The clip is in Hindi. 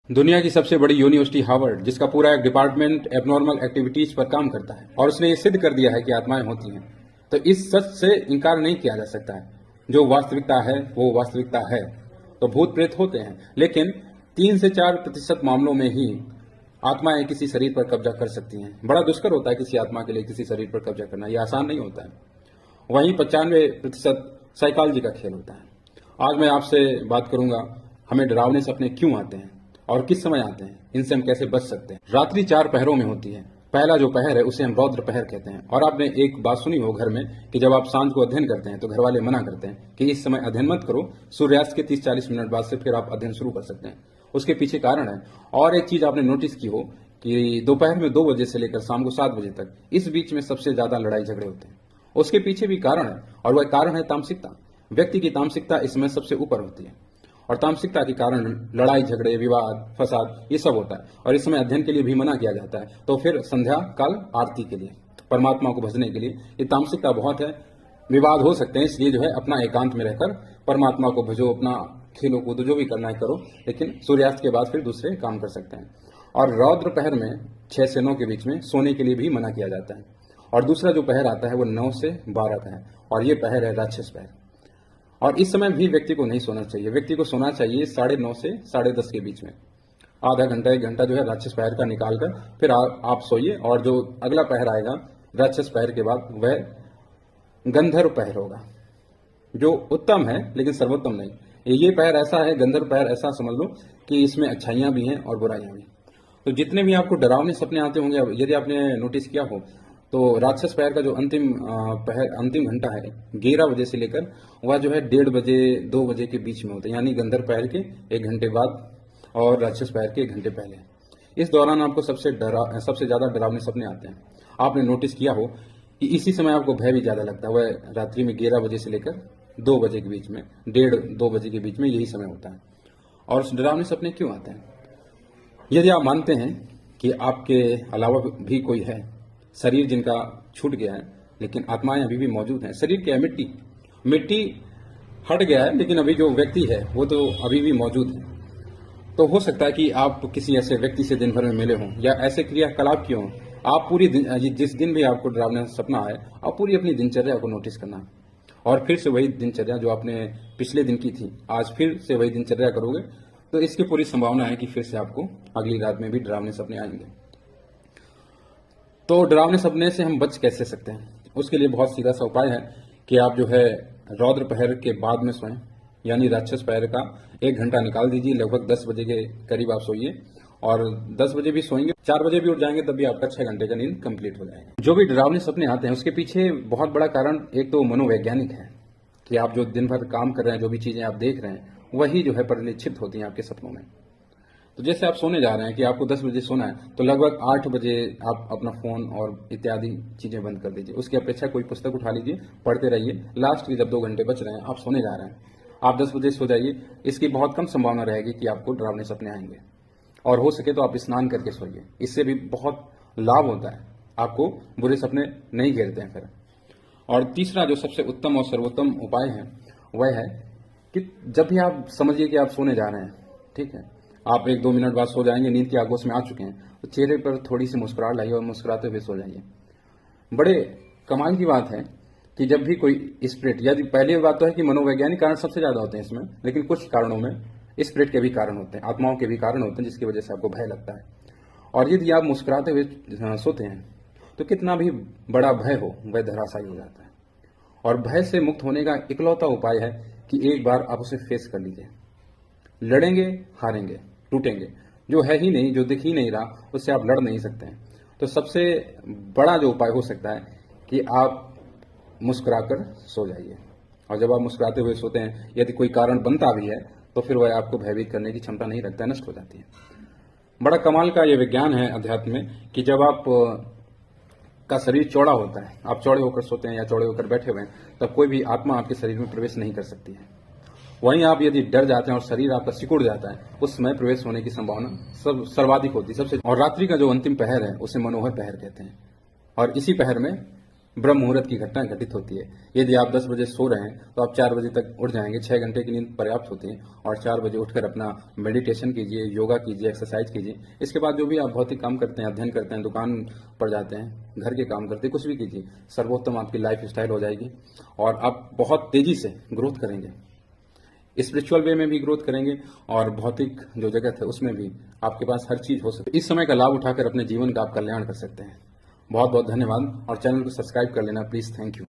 दुनिया की सबसे बड़ी यूनिवर्सिटी हार्वर्ड, जिसका पूरा एक डिपार्टमेंट एबनॉर्मल एक्टिविटीज पर काम करता है और उसने ये सिद्ध कर दिया है कि आत्माएं होती हैं, तो इस सच से इनकार नहीं किया जा सकता है। जो वास्तविकता है वो वास्तविकता है। तो भूत प्रेत होते हैं, लेकिन 3 से 4% मामलों में ही आत्माएं किसी शरीर पर कब्जा कर सकती हैं। बड़ा दुष्कर होता है किसी आत्मा के लिए किसी शरीर पर कब्जा करना, यह आसान नहीं होता है। वहीं 95% साइकोलॉजी का खेल होता है। आज मैं आपसे बात करूंगा, हमें डरावने सपने क्यों आते हैं और किस समय आते हैं, इनसे हम कैसे बच सकते हैं। रात्रि 4 पहरों में होती है। पहला जो पहर है उसे हम रौद्र पहर कहते हैं। और आपने एक बात सुनी हो घर में कि जब आप सांझ को अध्ययन करते हैं तो घर वाले मना करते हैं कि इस समय अध्ययन मत करो, सूर्यास्त के 30-40 मिनट बाद से फिर आप अध्ययन शुरू कर सकते हैं। उसके पीछे कारण है। और एक चीज आपने नोटिस की हो कि दोपहर में 2 बजे से लेकर शाम को 7 बजे तक इस बीच में सबसे ज्यादा लड़ाई झगड़े होते हैं। उसके पीछे भी कारण है, और वह कारण है तामसिकता। व्यक्ति की तामसिकता इसमें सबसे ऊपर होती है, और तामसिकता के कारण लड़ाई झगड़े, विवाद, फसाद ये सब होता है। और इस समय अध्ययन के लिए भी मना किया जाता है। तो फिर संध्या काल आरती के लिए, परमात्मा को भजने के लिए ये तामसिकता बहुत है। विवाद हो सकते हैं, इसलिए जो है अपना एकांत में रहकर परमात्मा को भजो, अपना खेलो कूदो, जो भी करना है करो, लेकिन सूर्यास्त के बाद फिर दूसरे काम कर सकते हैं। और रौद्र पहर में 6 से 9 के बीच में सोने के लिए भी मना किया जाता है। और दूसरा जो पहर आता है वो 9 से 12 का है, और ये पहर है राक्षस पहर। और इस समय भी व्यक्ति को नहीं सोना चाहिए। व्यक्ति को सोना चाहिए 9:30 से 10:30 के बीच में। आधा घंटा 1 घंटा जो है राक्षस पहर का निकाल कर फिर आप सोइए। और जो अगला पहर आएगा राक्षस पहर के बाद वह गंधर्व पहर होगा, जो उत्तम है लेकिन सर्वोत्तम नहीं। ये पहर ऐसा है, गंधर्व पहर ऐसा समझ लो कि इसमें अच्छाइयां भी हैं और बुराइयां भी। तो जितने भी आपको डरावने सपने आते होंगे, यदि आपने नोटिस किया हो, तो राक्षस पहर का जो अंतिम घंटा है 11 बजे से लेकर वह जो है 1:30 बजे 2 बजे के बीच में होता है, यानी गंधर्व पहर के 1 घंटे बाद और राक्षस पहर के 1 घंटे पहले। इस दौरान आपको सबसे ज्यादा डरावने सपने आते हैं। आपने नोटिस किया हो कि इसी समय आपको भय भी ज्यादा लगता है। वह रात्रि में 11 बजे से लेकर 2 बजे के बीच में, 1:30-2 बजे के बीच में यही समय होता है। और डरावने सपने क्यों आते हैं? यदि आप मानते हैं कि आपके अलावा भी कोई है, शरीर जिनका छूट गया है लेकिन आत्माएं अभी भी मौजूद हैं। शरीर क्या है? मिट्टी हट गया है, लेकिन अभी जो व्यक्ति है वो तो अभी भी मौजूद है। तो हो सकता है कि आप किसी ऐसे व्यक्ति से दिन भर में मिले हों, या ऐसे क्रियाकलाप किए हों। आप जिस दिन भी आपको डरावना सपना आए, आप पूरी अपनी दिनचर्या को नोटिस करना है, और फिर से वही दिनचर्या जो आपने पिछले दिन की थी, आज फिर से वही दिनचर्या करोगे, तो इसकी पूरी संभावना है कि फिर से आपको अगली रात में भी डरावने सपने आएंगे। तो डरावने सपने से हम बच कैसे सकते हैं? उसके लिए बहुत सीधा सा उपाय है कि आप जो है रौद्र पहर के बाद में सोएं, यानी राक्षस पहर का 1 घंटा निकाल दीजिए। लगभग 10 बजे के करीब आप सोइए, और 10 बजे भी सोएंगे, 4 बजे भी उठ जाएंगे, तब भी आपका 6 घंटे का नींद कंप्लीट हो जाएगा। जो भी डरावने सपने आते हैं उसके पीछे बहुत बड़ा कारण एक तो मनोवैज्ञानिक है, कि आप जो दिन भर काम कर रहे हैं, जो भी चीजें आप देख रहे हैं, वही जो है परिलक्षित होती हैं आपके सपनों में। तो जैसे आप सोने जा रहे हैं कि आपको 10 बजे सोना है, तो लगभग 8 बजे आप अपना फोन और इत्यादि चीजें बंद कर दीजिए। उसकी अपेक्षा कोई पुस्तक उठा लीजिए, पढ़ते रहिए। लास्ट के जब 2 घंटे बच रहे हैं, आप सोने जा रहे हैं, आप 10 बजे सो जाइए। इसकी बहुत कम संभावना रहेगी कि आपको डरावने सपने आएंगे। और हो सके तो आप स्नान करके सोइए, इससे भी बहुत लाभ होता है, आपको बुरे सपने नहीं घेरते हैं फिर। और तीसरा जो सबसे उत्तम और सर्वोत्तम उपाय है वह है कि जब भी आप समझिए कि आप सोने जा रहे हैं, ठीक है, आप 1-2 मिनट बाद सो जाएंगे, नींद की आगोश में आ चुके हैं, तो चेहरे पर थोड़ी सी मुस्कुराहट लाइए और मुस्कुराते हुए सो जाइए। बड़े कमाल की बात है कि जब भी कोई स्पिरिट, यदि पहली बात तो है कि मनोवैज्ञानिक कारण सबसे ज्यादा होते हैं इसमें, लेकिन कुछ कारणों में स्पिरिट के भी कारण होते हैं, आत्माओं के भी कारण होते हैं, जिसकी वजह से आपको भय लगता है। और यदि आप मुस्कुराते हुए सोते हैं तो कितना भी बड़ा भय हो वह धराशायी हो जाता है। और भय से मुक्त होने का इकलौता उपाय है कि एक बार आप उसे फेस कर लीजिए। लड़ेंगे, हारेंगे, टूटेंगे, जो है ही नहीं, जो दिख ही नहीं रहा, उससे आप लड़ नहीं सकते हैं। तो सबसे बड़ा जो उपाय हो सकता है कि आप मुस्कुराकर सो जाइए। और जब आप मुस्कुराते हुए सोते हैं, यदि कोई कारण बनता भी है, तो फिर वह आपको भयभीत करने की क्षमता नहीं रखता है, नष्ट हो जाती है। बड़ा कमाल का यह विज्ञान है अध्यात्म में कि जब आप का शरीर चौड़ा होता है, आप चौड़े होकर सोते हैं या चौड़े होकर बैठे हुए हैं, तब कोई भी आत्मा आपके शरीर में प्रवेश नहीं कर सकती है। वहीं आप यदि डर जाते हैं और शरीर आपका सिकुड़ जाता है, उस समय प्रवेश होने की संभावना सर्वाधिक होती है सबसे। और रात्रि का जो अंतिम पहर है उसे मनोहर पहर कहते हैं। और इसी पहर में ब्रह्म मुहूर्त की घटना घटित होती है। यदि आप 10 बजे सो रहे हैं तो आप 4 बजे तक उठ जाएंगे। 6 घंटे की नींद पर्याप्त होती है और 4 बजे उठकर अपना मेडिटेशन कीजिए, योगा कीजिए, एक्सरसाइज कीजिए। इसके बाद जो भी आप भौतिक काम करते हैं, अध्ययन करते हैं, दुकान पर जाते हैं, घर के काम करते हैं, कुछ भी कीजिए, सर्वोत्तम आपकी लाइफ स्टाइल हो जाएगी और आप बहुत तेजी से ग्रोथ करेंगे। स्पिरिचुअल वे में भी ग्रोथ करेंगे और भौतिक जो जगत है उसमें भी आपके पास हर चीज हो सकती है। इस समय का लाभ उठाकर अपने जीवन का आप कल्याण कर सकते हैं। बहुत बहुत धन्यवाद और चैनल को सब्सक्राइब कर लेना प्लीज। Thank you.